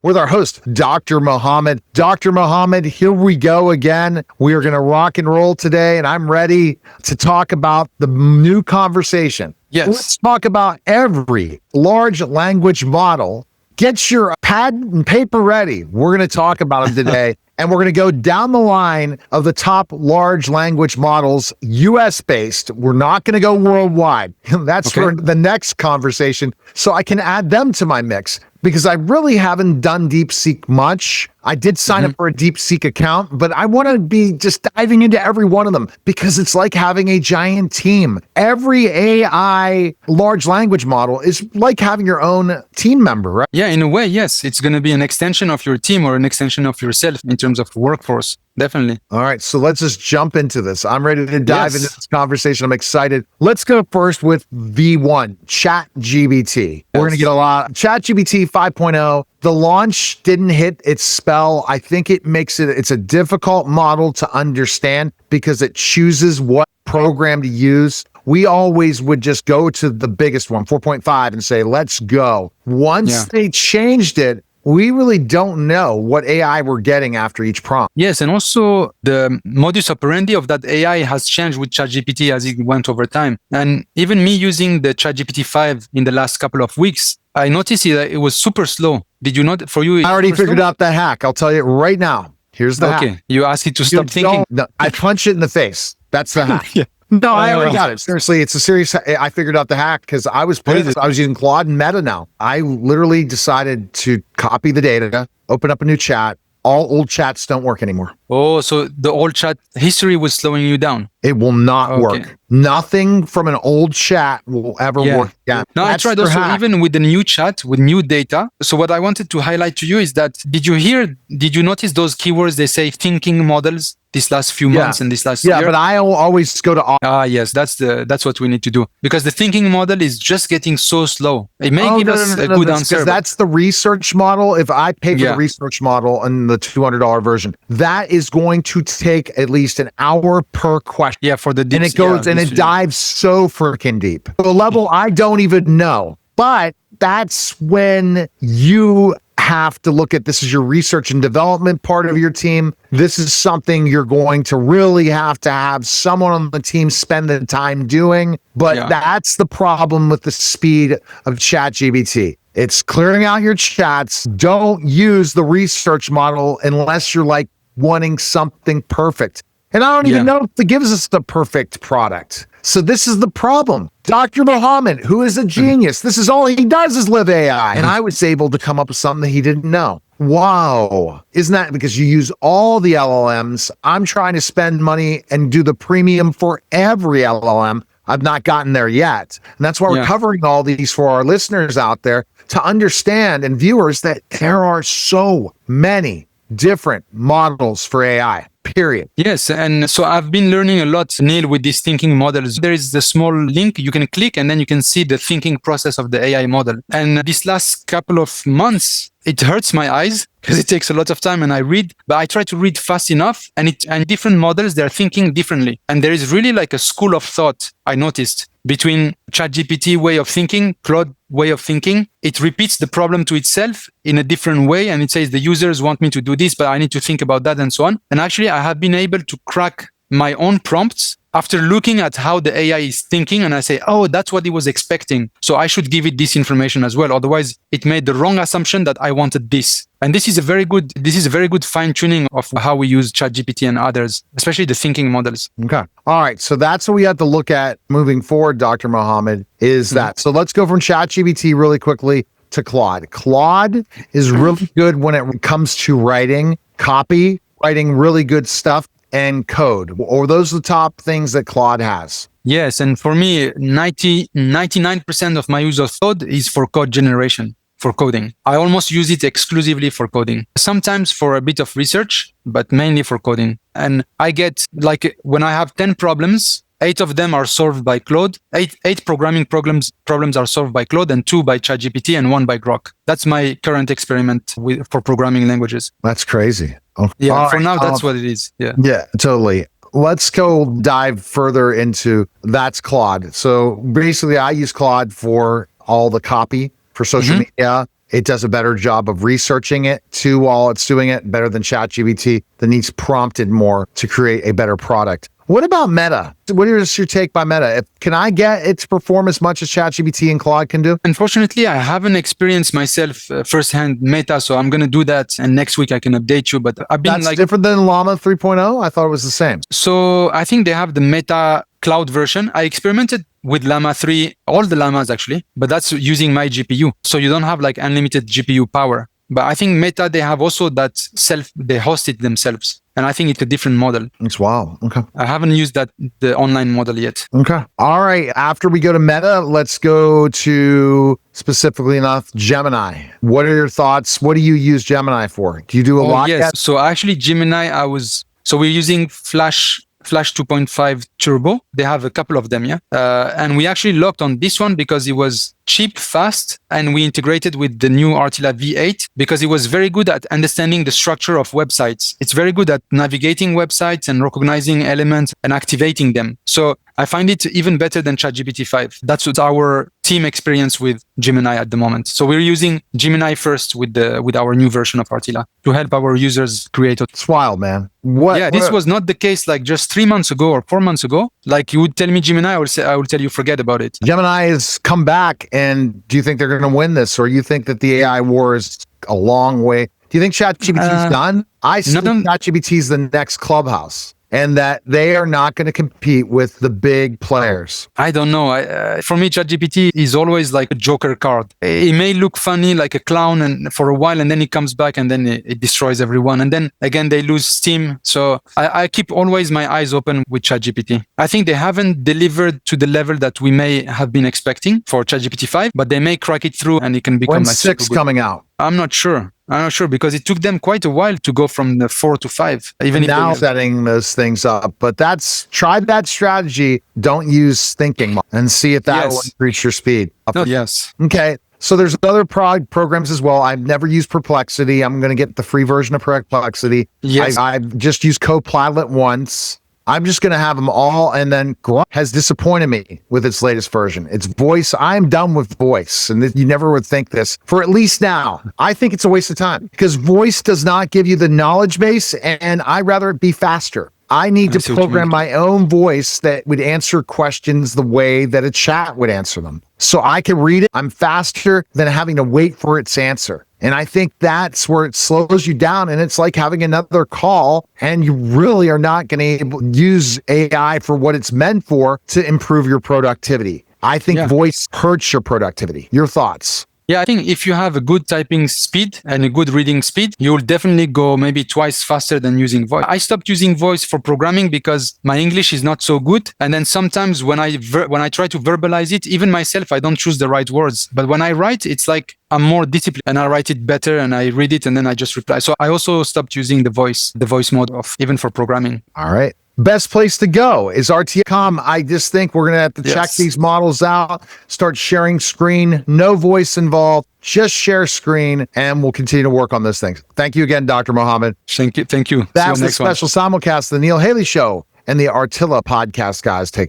with our host, Dr. Mohamed. Dr. Mohamed, here we go again. We are going to rock and roll today, and I'm ready to talk about the new conversation. Yes. Let's talk about every large language model. Get your pad and paper ready. We're going to talk about them today. And we're going to go down the line of the top large language models, US-based. We're not going to go worldwide. That's for the next conversation. So I can add them to my mix because I really haven't done DeepSeek much. I did sign up for a DeepSeek account, but I want to be just diving into every one of them because it's like having a giant team. Every AI large language model is like having your own team member, right? Yeah, in a way, yes. It's going to be an extension of your team or an extension of yourself in terms of workforce. Definitely. All right, so let's just jump into this. I'm ready to dive into this conversation. I'm excited. Let's go first with V1, ChatGPT. We're going to get a lot. ChatGPT 5.0, the launch didn't hit its spell. I think it makes it's a difficult model to understand because it chooses what program to use. We always would just go to the biggest one, 4.5, and say, let's go. Once they changed it, we really don't know what AI we're getting after each prompt. Yes, and also the modus operandi of that AI has changed with ChatGPT as it went over time. And even me using the ChatGPT 5 in the last couple of weeks, I noticed that it was super slow. Did you not? For you, I already figured out the hack. I'll tell you right now. Here's the hack. Okay, you ask it to stop thinking. No, I punch it in the face. That's the hack. No, I already got it. Seriously, it's a serious. I figured out the hack because I was using Claude and Meta now. I literally decided to copy the data, open up a new chat. All old chats don't work anymore. Oh, so the old chat history was slowing you down. It will not work. Nothing from an old chat will ever work again. No, I tried also even with the new chat, with new data. So what I wanted to highlight to you is that, did you notice those keywords they say thinking models these last few months and this last year? Yeah, but I always go to... yes, that's what we need to do. Because the thinking model is just getting so slow. It may give us a good answer. That's the research model. If I pay for the research model and the $200 version, that is going to take at least an hour per question. Yeah, for the deep. And it goes and it dives so freaking deep. To a level I don't even know. But that's when you have to look at this is your research and development part of your team. This is something you're going to really have to have someone on the team spend the time doing. But that's the problem with the speed of ChatGPT. It's clearing out your chats. Don't use the research model unless you're like wanting something perfect. And I don't even know if it gives us the perfect product. So this is the problem. Dr. Mohamed, who is a genius, this is all he does is live AI. And I was able to come up with something that he didn't know. Wow. Isn't that because you use all the LLMs? I'm trying to spend money and do the premium for every LLM. I've not gotten there yet. And that's why we're covering all these for our listeners out there to understand and viewers that there are so many different models for AI. Period. Yes, and so I've been learning a lot, Neil, with these thinking models. There is the small link you can click and then you can see the thinking process of the AI model. And this last couple of months, it hurts my eyes because it takes a lot of time and I read, but I try to read fast enough and different models, they're thinking differently. And there is really like a school of thought I noticed between ChatGPT way of thinking, Claude way of thinking. It repeats the problem to itself in a different way. And it says the users want me to do this, but I need to think about that and so on. And actually I have been able to crack my own prompts after looking at how the AI is thinking, and I say, oh, that's what it was expecting. So I should give it this information as well. Otherwise, it made the wrong assumption that I wanted this. And this is a very good fine-tuning of how we use ChatGPT and others, especially the thinking models. Okay. All right. So that's what we have to look at moving forward, Dr. Mohamed, is that. So let's go from ChatGPT really quickly to Claude. Claude is really good when it comes to writing, copy, writing really good stuff, and code, or those are the top things that Claude has. Yes, and for me, 99% of my use of Claude is for code generation, for coding. I almost use it exclusively for coding. Sometimes for a bit of research, but mainly for coding. And I get, like, when I have 10 problems, 8 of them are solved by Claude. Eight programming problems are solved by Claude, and 2 by ChatGPT and 1 by Grok. That's my current experiment for programming languages. That's crazy. Okay. Yeah, for now, that's what it is. Yeah, totally. Let's go dive further into that's Claude. So basically, I use Claude for all the copy for social media, It does a better job of researching it too while it's doing it, better than ChatGPT that needs prompted more to create a better product. What about Meta? What is your take by Meta? Can I get it to perform as much as ChatGPT and Claude can do? Unfortunately, I haven't experienced myself firsthand Meta, so I'm going to do that. And next week I can update you. But I've been That's different than LLaMA 3.0? I thought it was the same. So I think they have the Meta cloud version. I experimented with LLaMA 3, all the LLaMAs actually, but that's using my GPU. So you don't have like unlimited GPU power. But I think Meta, they have also that they host it themselves. And I think it's a different model. It's wild. Okay. I haven't used the online model yet. Okay. All right. After we go to Meta, let's go to, specifically enough, Gemini. What are your thoughts? What do you use Gemini for? Do you do a lot? Yes. Yet? So actually Gemini, so we're using Flash 2.5 Turbo. They have a couple of them, yeah. And we actually locked on this one because it was cheap, fast, and we integrated with the new RTILA V8 because it was very good at understanding the structure of websites. It's very good at navigating websites and recognizing elements and activating them. So I find it even better than ChatGPT 5. That's what our team experience with Gemini at the moment. So we're using Gemini first with our new version of RTILA to help our users create. It's wild, man. This was not the case like just 3 months ago or 4 months ago. Like you would tell me Gemini, I will tell you forget about it. Gemini has come back, and do you think they're going to win this, or you think that the AI war is a long way? Do you think ChatGPT is done? I think ChatGPT is the next Clubhouse, and that they are not going to compete with the big players. I don't know. For me, ChatGPT is always like a joker card. It may look funny, like a clown, and for a while, and then it comes back, and then it destroys everyone. And then again, they lose steam. So I keep always my eyes open with ChatGPT. I think they haven't delivered to the level that we may have been expecting for ChatGPT 5, but they may crack it through, and it can become When's 6 coming out? I'm not sure because it took them quite a while to go from the 4 to 5. Even now setting those things up, but try that strategy. Don't use thinking and see if that will increase your speed. Yes. Okay. So there's other programs as well. I've never used Perplexity. I'm going to get the free version of Perplexity. Yes. I've just used Copilot once. I'm just going to have them all. And then Grok has disappointed me with its latest version. It's voice. I'm done with voice. And you never would think this. For at least now, I think it's a waste of time because voice does not give you the knowledge base, and I'd rather it be faster. I need to program my own voice that would answer questions the way that a chat would answer them. So I can read it. I'm faster than having to wait for its answer. And I think that's where it slows you down. And it's like having another call, and you really are not going to use AI for what it's meant for to improve your productivity. I think voice hurts your productivity. Your thoughts? Yeah, I think if you have a good typing speed and a good reading speed, you'll definitely go maybe twice faster than using voice. I stopped using voice for programming because my English is not so good. And then sometimes when I try to verbalize it, even myself, I don't choose the right words. But when I write, it's like I'm more disciplined and I write it better and I read it and then I just reply. So I also stopped using the voice mode of even for programming. All right. Best place to go is RTILA.com. I just think we're going to have to check these models out, start sharing screen, no voice involved, just share screen, and we'll continue to work on those things. Thank you again, Dr. Mohamed. Thank you. That's the special simulcast, The Neil Haley Show, and the RTILA Podcast, guys. Take care.